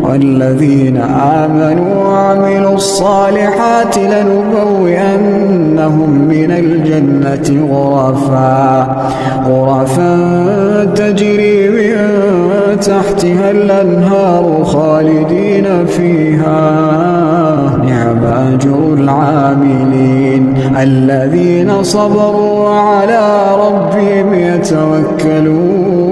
والذين آمنوا وعملوا الصالحات لنبوئنهم من الجنة غرفا تجري من تحتها الأنهار خالدين فيها نعم أجر العاملين الذين صبروا وعلى ربهم يتوكلون